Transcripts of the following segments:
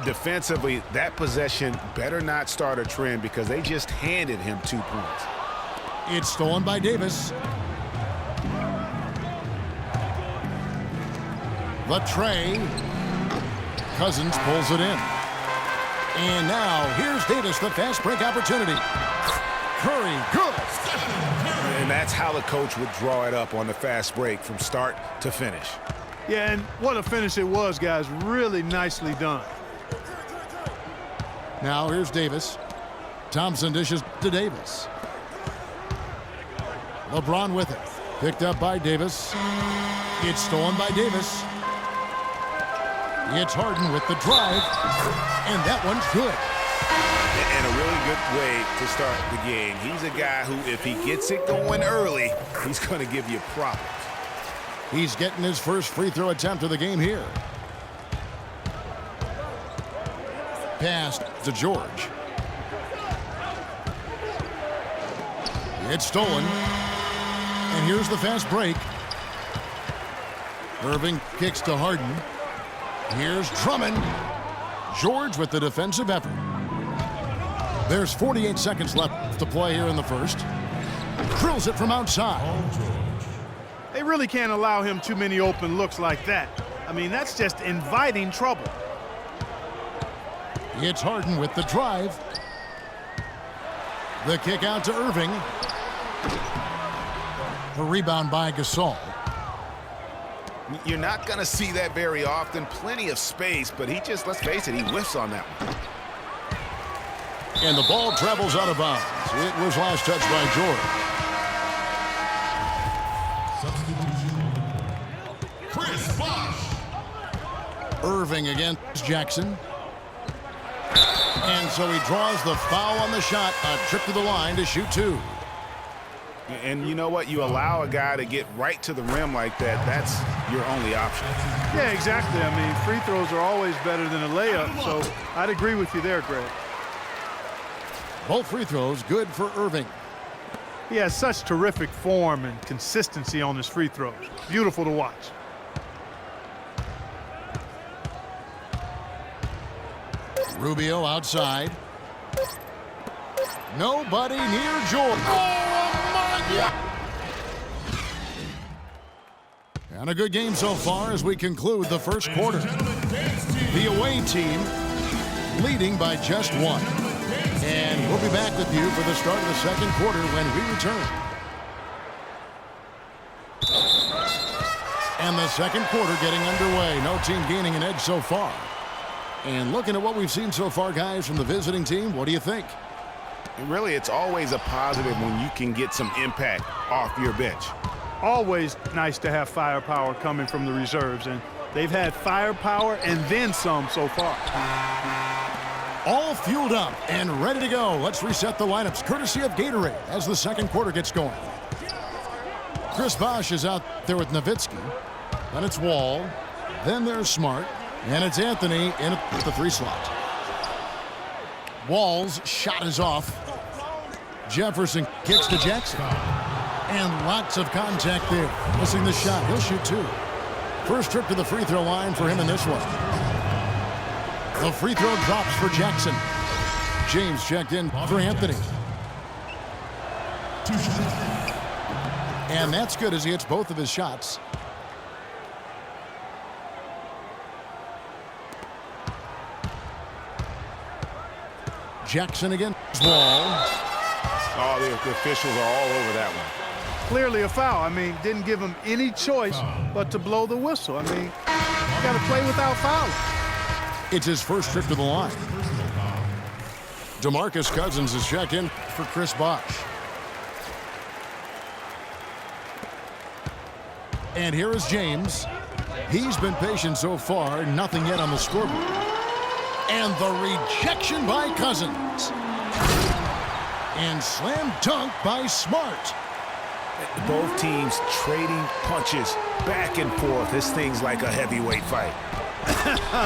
Defensively, that possession better not start a trend because they just handed him 2 points. It's stolen by Davis. The tray. Cousins pulls it in. And now here's Davis, the fast break opportunity. Curry, good. And that's how the coach would draw it up on the fast break from start to finish. Yeah, and what a finish it was, guys. Really nicely done. Now here's Davis. Thompson dishes to Davis. LeBron with it. Picked up by Davis. It's stolen by Davis. It's Harden with the drive. And that one's good. And a really good way to start the game. He's a guy who, if he gets it going early, he's going to give you problems. He's getting his first free throw attempt of the game here. Pass to George. It's stolen. And here's the fast break. Irving kicks to Harden. Here's Drummond. George with the defensive effort. There's 48 seconds left to play here in the first. Drills it from outside. They really can't allow him too many open looks like that. I mean, that's just inviting trouble. It's Harden with the drive. The kick out to Irving. The rebound by Gasol. You're not going to see that very often. Plenty of space, but he just, let's face it, he whiffs on that one. And the ball travels out of bounds. It was last touched by George. Chris Bosh. Irving against Jackson. And so he draws the foul on the shot. A trip to the line to shoot 2. And you know what? You allow a guy to get right to the rim like that, that's your only option. Yeah, exactly. I mean, free throws are always better than a layup, so I'd agree with you there, Greg. Both free throws good for Irving. He has such terrific form and consistency on his free throws. Beautiful to watch. Rubio outside. Nobody near George. Oh, my God. And a good game so far as we conclude the first quarter. The away team leading by just 1. And we'll be back with you for the start of the second quarter when we return. And the second quarter getting underway. No team gaining an edge so far. And looking at what we've seen so far, guys, from the visiting team, what do you think? Really, it's always a positive when you can get some impact off your bench. Always nice to have firepower coming from the reserves, and they've had firepower and then some so far. All fueled up and ready to go. Let's reset the lineups courtesy of Gatorade as the second quarter gets going. Chris Bosh is out there with Nowitzki. Then it's Wall. Then there's Smart. And it's Anthony in at the 3 slot. Wall's shot is off. Jefferson kicks to Jackson. And lots of contact there. Missing the shot. He'll shoot 2. First trip to the free throw line for him in this one. The free throw drops for Jackson. James checked in for Anthony. And that's good as he hits both of his shots. Jackson against Wall. Oh, the officials are all over that one. Clearly a foul. I mean, didn't give him any choice but to blow the whistle. I mean, you got to play without fouling. It's his first trip to the line. DeMarcus Cousins is checked in for Chris Bosh. And here is James. He's been patient so far. Nothing yet on the scoreboard. And the rejection by Cousins. And slam dunk by Smart. Both teams trading punches back and forth. This thing's like a heavyweight fight.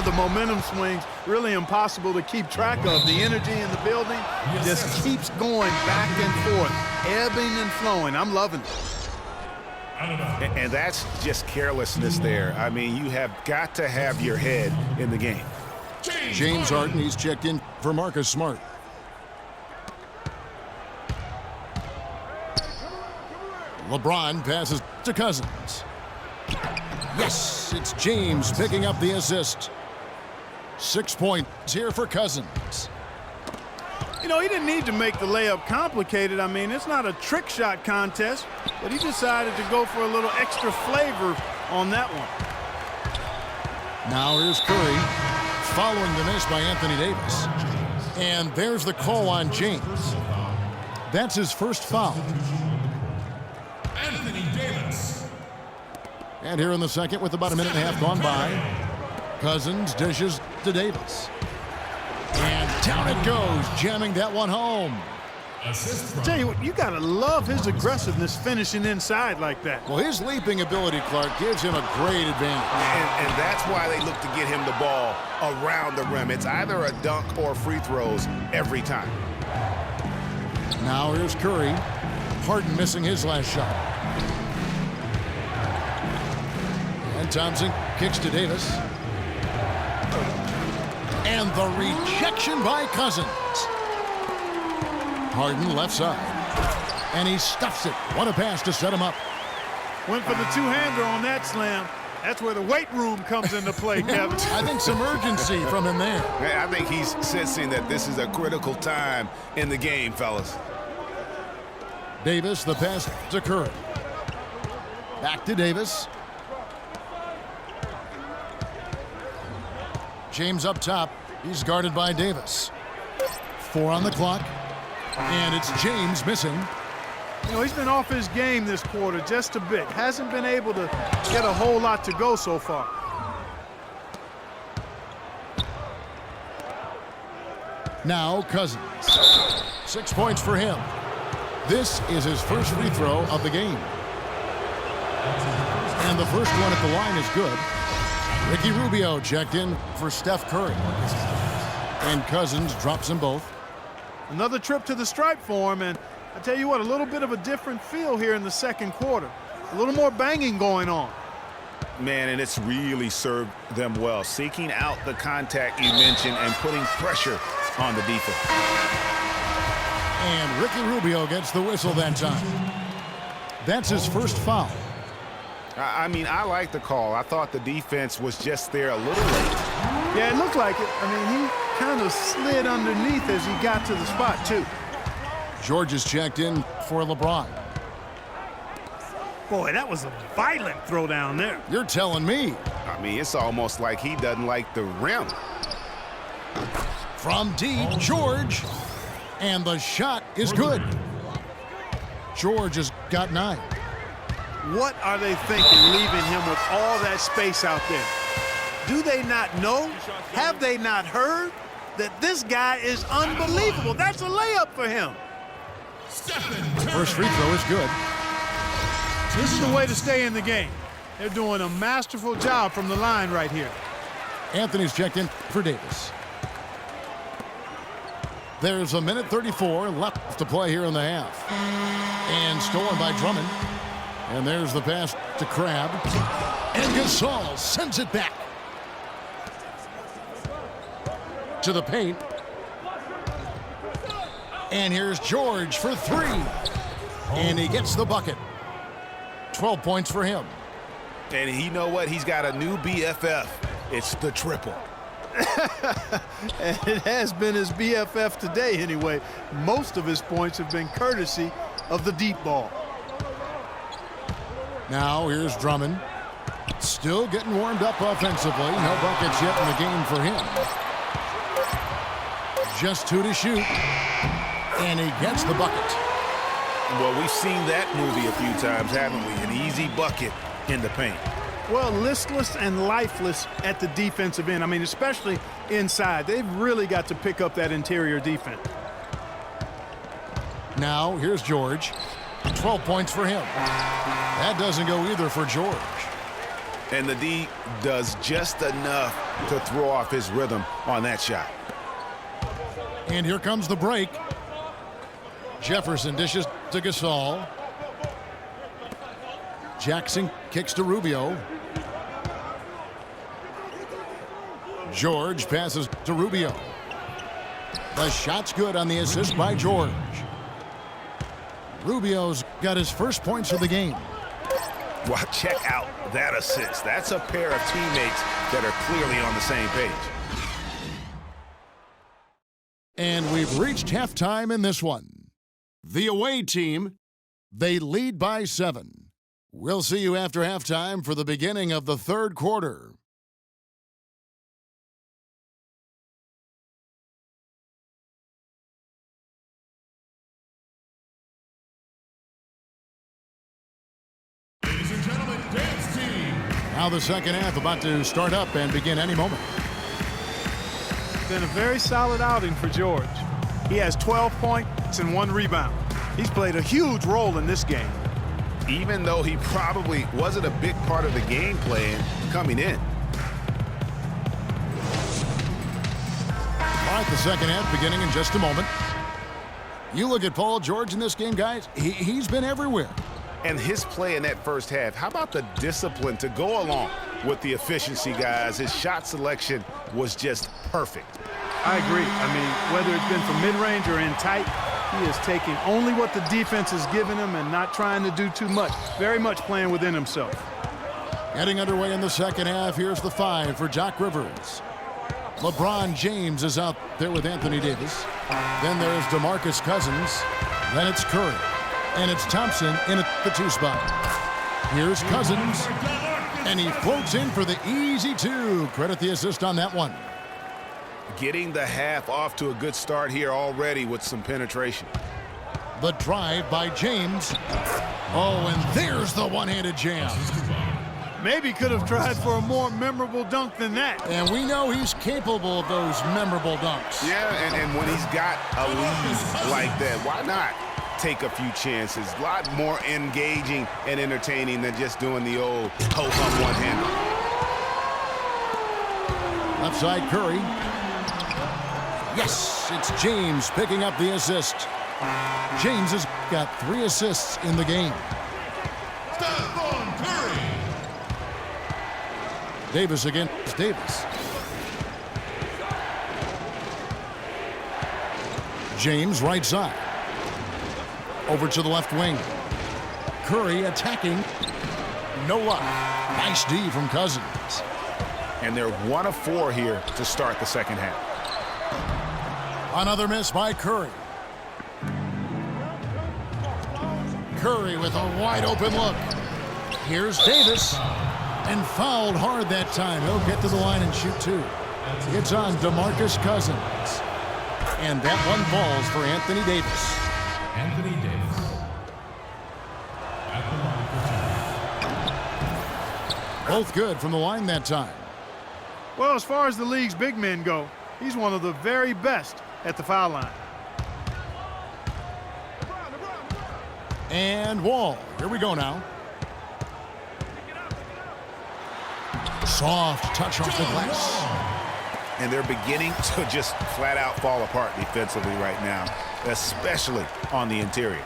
The momentum swings, really impossible to keep track of. The energy in the building just keeps going back and forth, ebbing and flowing. I'm loving it. And that's just carelessness there. I mean, you have got to have your head in the game. James Harden, he's checked in for Marcus Smart. LeBron passes to Cousins. Yes, it's James picking up the assist. 6 points here for Cousins. You know, he didn't need to make the layup complicated. I mean, it's not a trick shot contest, but he decided to go for a little extra flavor on that one. Now here's Curry, following the miss by Anthony Davis. And there's the call on James. That's his first foul. Anthony Davis. And here in the second, with about a minute and a half gone by, Cousins dishes to Davis. And down it goes, jamming that one home. Assist I tell you what, you got to love his aggressiveness finishing inside like that. Well, his leaping ability, Clark, gives him a great advantage. And that's why they look to get him the ball around the rim. It's either a dunk or free throws every time. Now here's Curry. Harden missing his last shot. And Thompson kicks to Davis. And the rejection by Cousins. Harden left side. And he stuffs it. What a pass to set him up. Went for the two-hander on that slam. That's where the weight room comes into play, Kevin. I think some urgency from him there. I think he's sensing that this is a critical time in the game, fellas. Davis, the pass to Curry. Back to Davis. James up top. He's guarded by Davis. 4 on the clock. And it's James missing. You know, he's been off his game this quarter just a bit. Hasn't been able to get a whole lot to go so far. Now Cousins. 6 points for him. This is his first free throw of the game. And the first one at the line is good. Ricky Rubio checked in for Steph Curry. And Cousins drops them both. Another trip to the stripe for him, and I tell you what, a little bit of a different feel here in the second quarter. A little more banging going on. Man, and it's really served them well, seeking out the contact you mentioned and putting pressure on the defense. And Ricky Rubio gets the whistle that time. That's his first foul. I mean, I like the call. I thought the defense was just there a little late. Yeah, it looked like it. I mean, he kind of slid underneath as he got to the spot, too. George is checked in for LeBron. Boy, that was a violent throw down there. You're telling me. I mean, it's almost like he doesn't like the rim. From deep, George. And the shot is good. George has got 9. What are they thinking, leaving him with all that space out there? Do they not know? Have they not heard that this guy is unbelievable? That's a layup for him. First free throw is good. This is the way to stay in the game. They're doing a masterful job from the line right here. Anthony's checked in for Davis. There's a minute 34 left to play here in the half. And stolen by Drummond. And there's the pass to Crabbe. And Gasol sends it back to the paint. And here's George for 3. And he gets the bucket. 12 points for him. And you know what? He's got a new BFF. It's the triple. And it has been his BFF today anyway. Most of his points have been courtesy of the deep ball. Now here's Drummond. Still getting warmed up offensively. No buckets yet in the game for him. Just 2 to shoot. And he gets the bucket. Well, we've seen that movie a few times, haven't we? An easy bucket in the paint. Well, listless and lifeless at the defensive end. I mean, especially inside. They've really got to pick up that interior defense. Now here's George. 12 points for him. That doesn't go either for George. And the D does just enough to throw off his rhythm on that shot. And here comes the break. Jefferson dishes to Gasol. Jackson kicks to Rubio. George passes to Rubio. The shot's good on the assist by George. Rubio's got his first points of the game. Well, check out that assist. That's a pair of teammates that are clearly on the same page. And we've reached halftime in this one. The away team, they lead by 7. We'll see you after halftime for the beginning of the third quarter. Ladies and gentlemen, dance team. Now the second half about to start up and begin any moment. Been a very solid outing for George. He has 12 points and 1 rebound. He's played a huge role in this game. Even though he probably wasn't a big part of the game plan coming in. All right, the second half beginning in just a moment. You look at Paul George in this game, guys. He's been everywhere. And his play in that first half, how about the discipline to go along with the efficiency, guys? His shot selection was just perfect. I agree. I mean, whether it's been from mid-range or in tight, he is taking only what the defense is giving him and not trying to do too much. Very much playing within himself. Getting underway in the second half, here's the 5 for Doc Rivers. LeBron James is out there with Anthony Davis. Then there's DeMarcus Cousins. Then it's Curry. And it's Thompson in at the 2 spot. Here's Cousins. And he floats in for the easy 2. Credit the assist on that one. Getting the half off to a good start here already with some penetration. The drive by James. Oh, and there's the one-handed jam. Maybe could have tried for a more memorable dunk than that. And we know he's capable of those memorable dunks. Yeah, and when he's got a lead like that, why not take a few chances? A lot more engaging and entertaining than just doing the old ho-hum one-hander. Left side Curry. Yes, it's James picking up the assist. James has got 3 assists in the game. Stephon Curry. Davis against Davis. James right side. Over to the left wing. Curry attacking. No luck. Nice D from Cousins. And they're 1 of 4 here to start the second half. Another miss by Curry. Curry with a wide open look. Here's Davis. And fouled hard that time. He'll get to the line and shoot 2. It's on DeMarcus Cousins. And that one falls for Anthony Davis. Anthony Davis. At the line for 2. Both good from the line that time. Well, as far as the league's big men go, he's one of the very best at the foul line. And Wall. Here we go now. Soft touch off the glass. And they're beginning to just flat out fall apart defensively right now, especially on the interior.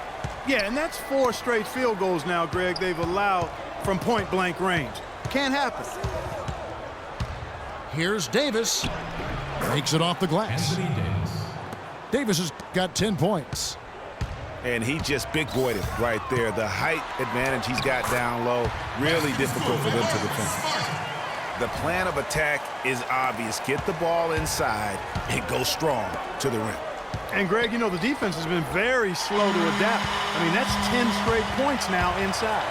Yeah, and that's 4 straight field goals now, Greg, they've allowed from point-blank range. Can't happen. Here's Davis. Makes it off the glass. Anthony Davis. Davis has got 10 points. And he just big-boyed it right there. The height advantage he's got down low, really difficult for them to defend. The plan of attack is obvious. Get the ball inside and go strong to the rim. And, Greg, you know, the defense has been very slow to adapt. I mean, that's 10 straight points now inside.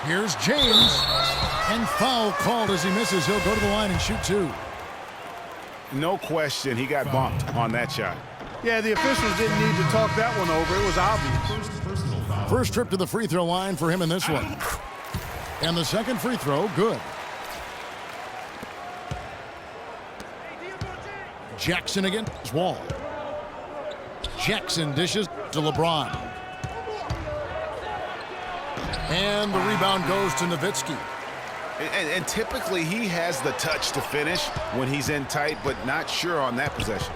Here's James. And foul called as he misses. He'll go to the line and shoot 2. No question, he got bumped on that shot. Yeah, the officials didn't need to talk that one over. It was obvious. First trip to the free throw line for him in this one. And the second free throw, good. Jackson against Wall. Jackson dishes to LeBron. And the rebound goes to Nowitzki. And typically he has the touch to finish when he's in tight, but not sure on that possession.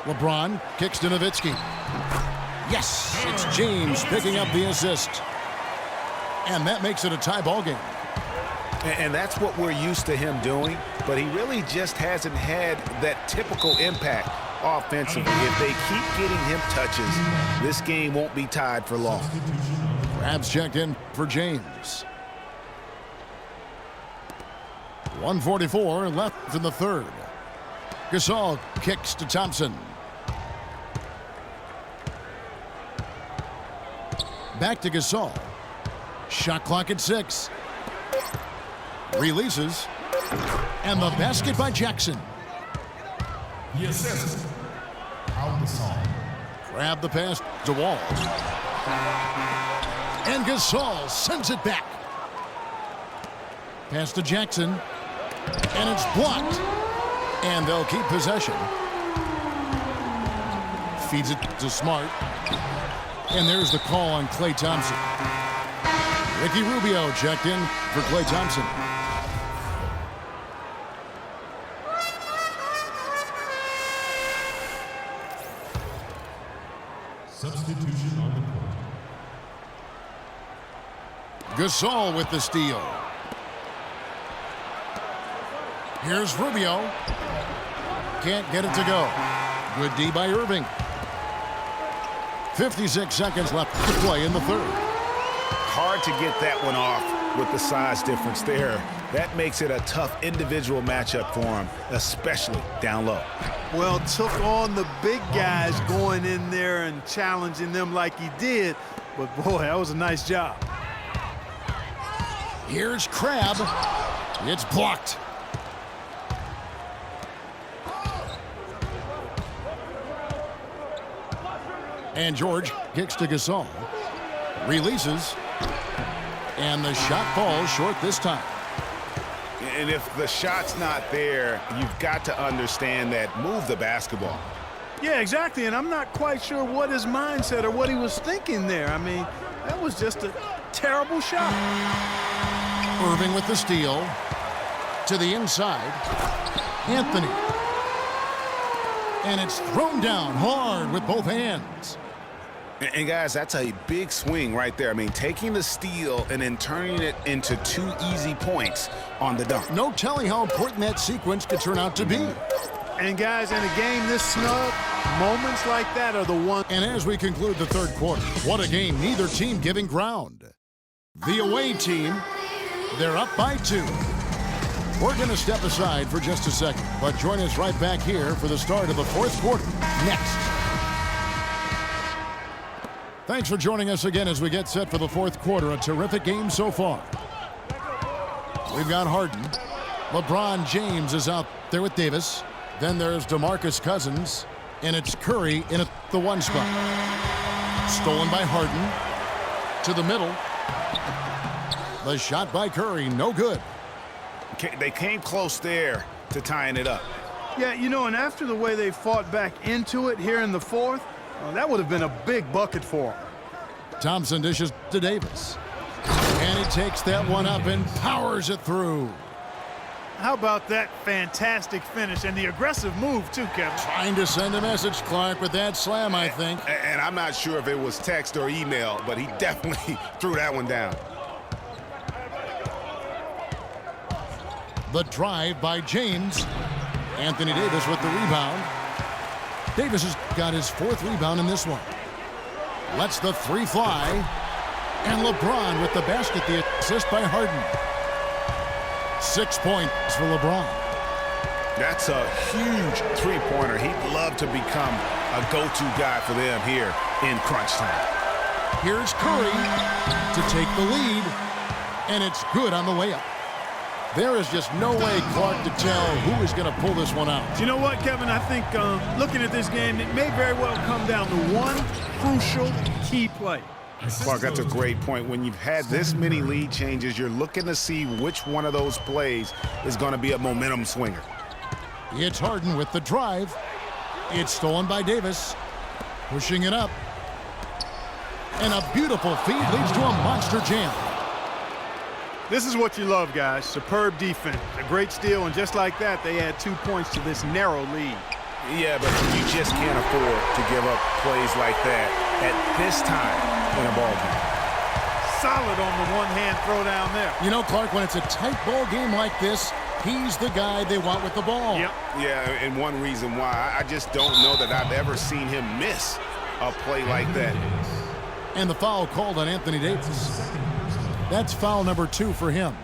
LeBron kicks to Nowitzki. Yes, it's James picking up the assist. And that makes it a tie ball game. And that's what we're used to him doing. but he really just hasn't had that typical impact offensively. If they keep getting him touches, this game won't be tied for long. Crabs checked in for James. 1:44 left in the third. Gasol kicks to Thompson. Back to Gasol. Shot clock at 6. Releases. And the basket by Jackson. The assist. Pau Gasol. Grab the pass to Wall. And Gasol sends it back. Pass to Jackson. And it's blocked. And they'll keep possession. Feeds it to Smart. And there's the call on Klay Thompson. Ricky Rubio checked in for Klay Thompson. Substitution on the court. Gasol with the steal. Here's Rubio. Can't get it to go. Good D by Irving. 56 seconds left to play in the third. Hard to get that one off with the size difference there. That makes it a tough individual matchup for him, especially down low. Well, took on the big guys going in there and challenging them like he did. But, boy, that was a nice job. Here's Crab. It's blocked. And George kicks to Gasol. Releases. And the shot falls short this time. And if the shot's not there, you've got to understand that. Move the basketball. Yeah, exactly, and I'm not quite sure what his mindset or what he was thinking there. I mean, that was just a terrible shot. Irving with the steal. To the inside. Anthony. And it's thrown down hard with both hands. And guys, that's a big swing right there. I mean, taking the steal and then turning it into 2 easy points on the dunk. No telling how important that sequence could turn out to be. And guys, in a game this snug, moments like that are the ones. And as we conclude the third quarter, what a game, neither team giving ground. The away team, they're up by 2. We're going to step aside for just a second, but join us right back here for the start of the fourth quarter next. Thanks for joining us again as we get set for the fourth quarter. A terrific game so far. We've got Harden. LeBron James is out there with Davis. Then there's DeMarcus Cousins. And it's Curry in at the 1 spot. Stolen by Harden. To the middle. The shot by Curry, no good. They came close there to tying it up. Yeah, you know, and after the way they fought back into it here in the fourth, that would have been a big bucket for him. Thompson dishes to Davis. And he takes that one up and powers it through. How about that fantastic finish and the aggressive move, too, Kevin? Trying to send a message, Clark, with that slam, I think. And I'm not sure if it was text or email, but he definitely threw that one down. The drive by James. Anthony Davis with the rebound. Davis has got his 4th rebound in this one. Lets the 3 fly. And LeBron with the basket, the assist by Harden. 6 points for LeBron. That's a huge three-pointer. He'd love to become a go-to guy for them here in crunch time. Here's Curry to take the lead. And it's good on the way up. There is just no way, Clark, to tell who is going to pull this one out. You know what, Kevin? I think looking at this game, it may very well come down to one crucial key play. Clark, that's a great point. When you've had this many lead changes, you're looking to see which one of those plays is going to be a momentum swinger. It's Harden with the drive. It's stolen by Davis. Pushing it up. And a beautiful feed leads to a monster jam. This is what you love, guys. Superb defense. A great steal, and just like that, they add 2 points to this narrow lead. Yeah, but you just can't afford to give up plays like that at this time in a ball game. Solid on the one-hand throw down there. You know, Clark, when it's a tight ball game like this, He's the guy they want with the ball. Yep. Yeah, and one reason why, I just don't know that I've ever seen him miss a play like that. And the foul called on Anthony Davis. That's foul number 2 for him.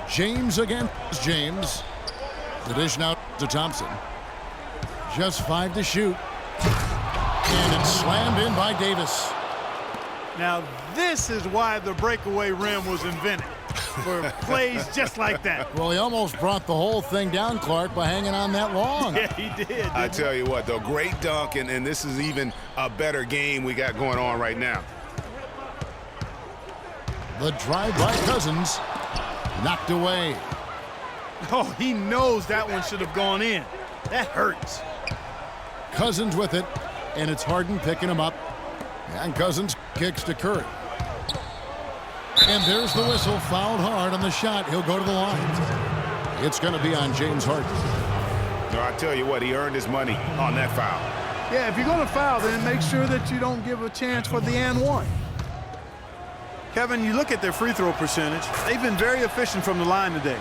James against James. The dish now to Thompson. Just 5 to shoot. And it's slammed in by Davis. Now, this is why the breakaway rim was invented, for plays just like that. Well, he almost brought the whole thing down, Clark, by hanging on that long. Yeah, he did. I tell you what, though, great dunk, and this is even a better game we got going on right now. The drive by Cousins. Knocked away. Oh, he knows that one should have gone in. That hurts. Cousins with it, and it's Harden picking him up. And Cousins kicks to Curry. And there's the whistle, fouled hard on the shot. He'll go to the line. It's going to be on James Harden. No, I tell you what, he earned his money on that foul. Yeah, if you're going to foul, then make sure that you don't give a chance for the and one. Kevin, you look at their free throw percentage. They've been very efficient from the line today.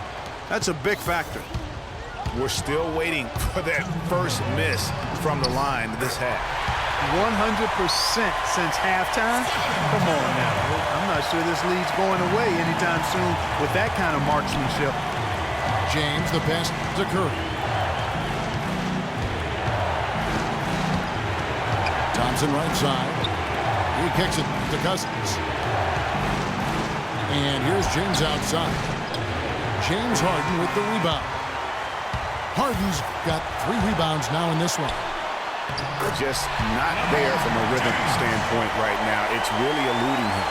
That's a big factor. We're still waiting for that first miss from the line this half. 100% since halftime? Come on now. I'm not sure this lead's going away anytime soon with that kind of marksmanship. James, the pass to Curry. Thompson right side. He kicks it to Cousins. And here's James outside. James Harden with the rebound. Harden's got 3 rebounds now in this one. Just not there from a rhythm standpoint right now. It's really eluding him.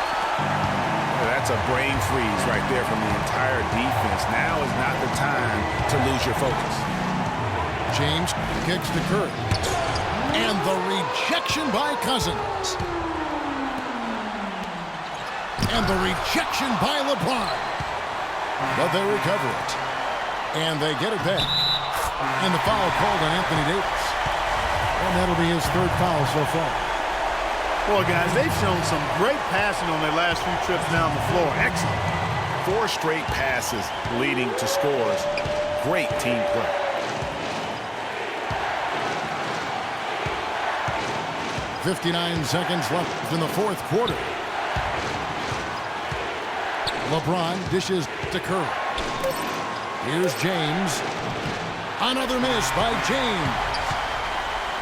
That's a brain freeze right there from the entire defense. Now is not the time to lose your focus. James kicks to Curry. And the rejection by Cousins. And the rejection by LeBron. But they recover it. And they get it back. And the foul called on Anthony Davis. And that'll be his 3rd foul so far. Boy, guys, they've shown some great passing on their last few trips down the floor. Excellent. 4 straight passes leading to scores. Great team play. .59 seconds left in the 4th quarter. LeBron dishes to Curry. Here's James. Another miss by James.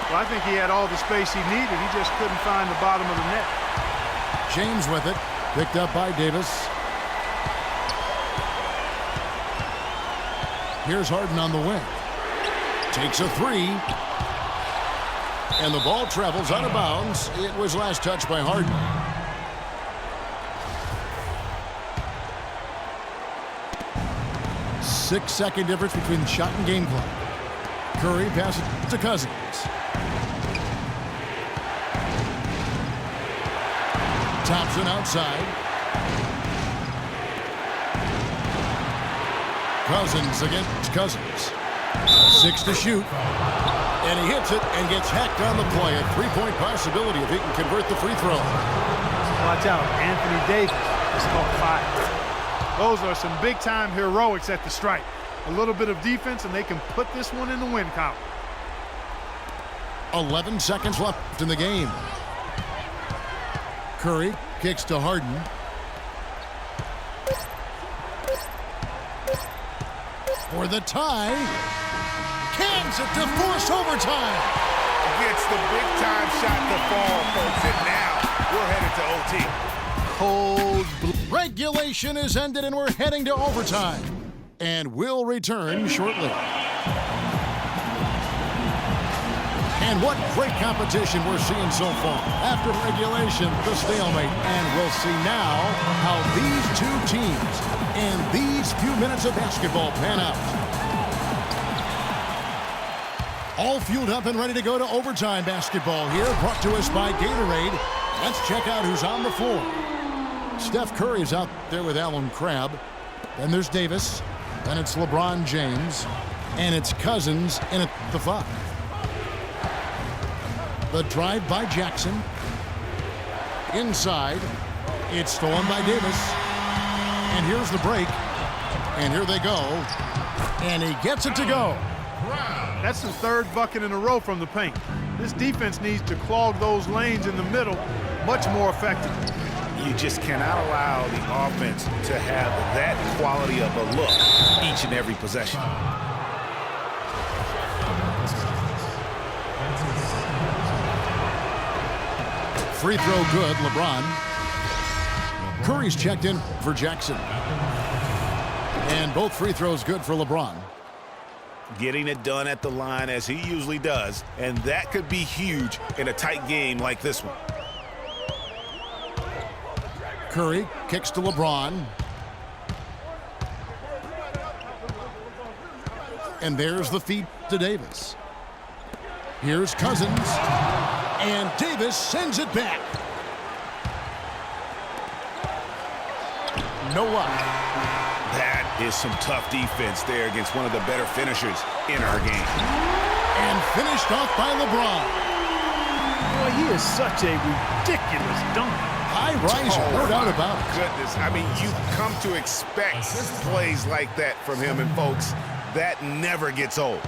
Well, I think he had all the space he needed. He just couldn't find the bottom of the net. James with it. Picked up by Davis. Here's Harden on the wing. Takes a 3. And the ball travels out of bounds. It was last touched by Harden. Six-second difference between the shot and game clock. Curry passes to Cousins. Thompson outside. Cousins against Cousins. 6 to shoot. And he hits it and gets hacked on the play. A 3-point possibility if he can convert the free throw. Watch out. Anthony Davis is caught fire. Those are some big-time heroics at the stripe. A little bit of defense, and they can put this one in the win column. 11 seconds left in the game. Curry kicks to Harden. For the tie. Cans it to force overtime. Gets the big-time shot to fall, folks, and now we're headed to OT. Cold regulation is ended, and we're heading to overtime. And we'll return shortly. And what great competition we're seeing so far. After regulation, the stalemate. And we'll see now how these 2 teams and these few minutes of basketball pan out. All fueled up and ready to go to overtime basketball here, brought to us by Gatorade. Let's check out who's on the floor. Steph Curry is out there with Allen Crabbe. Then there's Davis. Then it's LeBron James. And it's Cousins in at the 5. The drive by Jackson. Inside. It's stolen by Davis. And here's the break. And here they go. And he gets it to go. That's the third bucket in a row from the paint. This defense needs to clog those lanes in the middle much more effectively. You just cannot allow the offense to have that quality of a look each and every possession. Free throw good, LeBron. Curry's checked in for Jackson. And both free throws good for LeBron. Getting it done at the line as he usually does, and that could be huge in a tight game like this one. Curry kicks to LeBron. And there's the feed to Davis. Here's Cousins. And Davis sends it back. No luck. That is some tough defense there against one of the better finishers in our game. And finished off by LeBron. Boy, he is such a ridiculous dunker. High riser, no doubt about it. Goodness, I mean, you come to expect plays like that from him, and folks, that never gets old.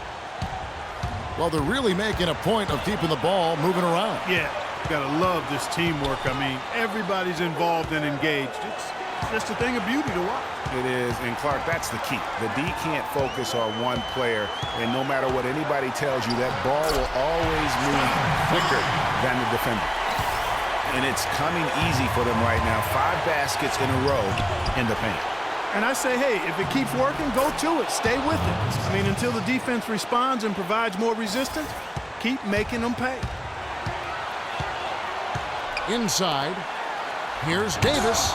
Well, they're really making a point of keeping the ball moving around. Yeah, gotta love this teamwork. I mean, everybody's involved and engaged. It's just a thing of beauty to watch. It is, and Clark, that's the key. The D can't focus on one player, and no matter what anybody tells you, that ball will always move quicker than the defender. And it's coming easy for them right now. 5 baskets in a row in the paint. And I say, hey, if it keeps working, go to it. Stay with it. I mean, until the defense responds and provides more resistance, keep making them pay. Inside. Here's Davis.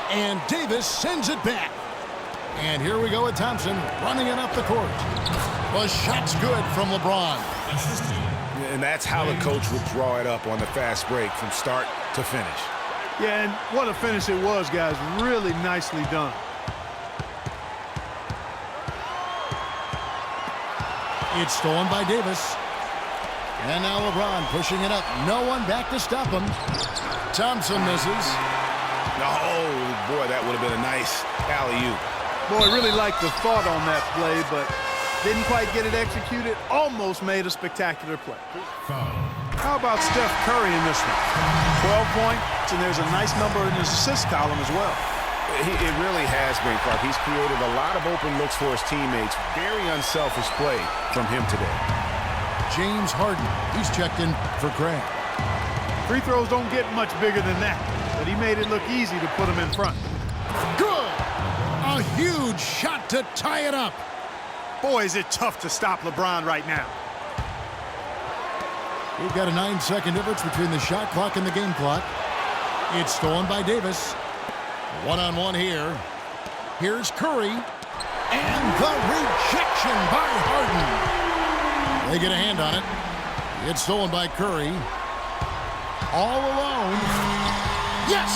And Davis sends it back. And here we go with Thompson running it up the court. The shot's good from LeBron. And that's how the coach would draw it up on the fast break from start to finish. Yeah, and what a finish it was, guys. Really nicely done. It's stolen by Davis. And now LeBron pushing it up. No one back to stop him. Thompson misses. Oh, boy, that would have been a nice alley-oop. Boy, really liked the thought on that play, but didn't quite get it executed. Almost made a spectacular play. How about Steph Curry in this one? 12 points, and there's a nice number in his assist column as well. It really has been, Clark. He's created a lot of open looks for his teammates. Very unselfish play from him today. James Harden, he's checked in for Craig. Free throws don't get much bigger than that, but he made it look easy to put him in front. Good! A huge shot to tie it up. Boy, is it tough to stop LeBron right now. We've got a 9-second difference between the shot clock and the game clock. It's stolen by Davis. One-on-one here. Here's Curry. And the rejection by Harden. They get a hand on it. It's stolen by Curry. All alone. Yes!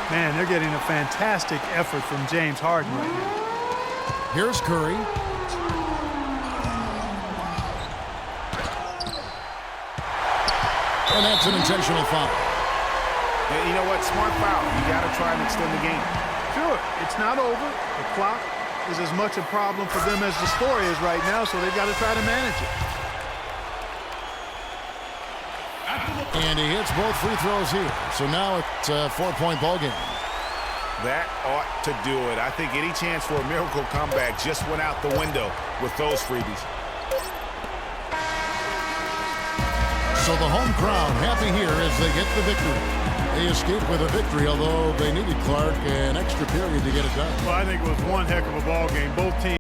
Man, they're getting a fantastic effort from James Harden right now. Here's Curry. And that's an intentional foul. And you know what? Smart foul. You got to try and extend the game. Sure, it's not over. The clock is as much a problem for them as the score is right now, so they've got to try to manage it. And he hits both free throws here. So now it's a 4-point ball game. That ought to do it. I think any chance for a miracle comeback just went out the window with those freebies. So the home crowd happy here as they get the victory. They escaped with a victory, although they needed, Clark, an extra period to get it done. Well, I think it was one heck of a ball game. Both teams